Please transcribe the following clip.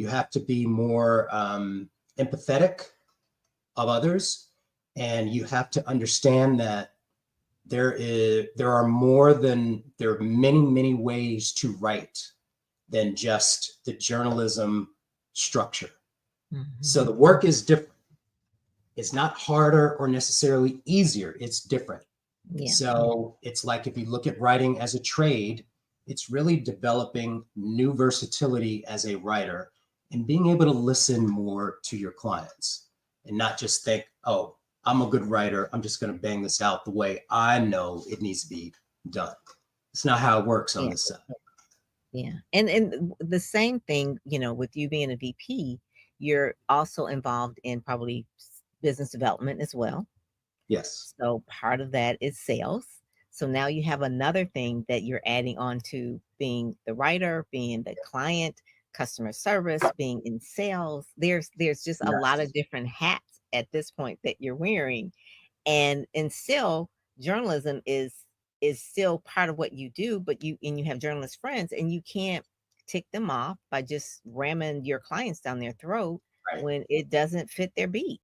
You have to be more empathetic of others, and you have to understand that there are many ways to write than just the journalism structure. So the work is different. It's not harder or necessarily easier. It's different. Yeah. So it's like if you look at writing as a trade, it's really developing new versatility as a writer and being able to listen more to your clients and not just think, oh, I'm a good writer. I'm just going to bang this out the way I know it needs to be done. It's not how it works on Yeah. this side. Yeah. And the same thing, with you being a VP, you're also involved in probably business development as well. Yes. So part of that is sales. So now you have another thing that you're adding on to being the writer, being the client, customer service, being in sales. There's just a lot of different hats at this point that you're wearing. And still journalism is still part of what you do, but you have journalist friends, and you can't tick them off by just ramming your clients down their throat Right. when it doesn't fit their beat.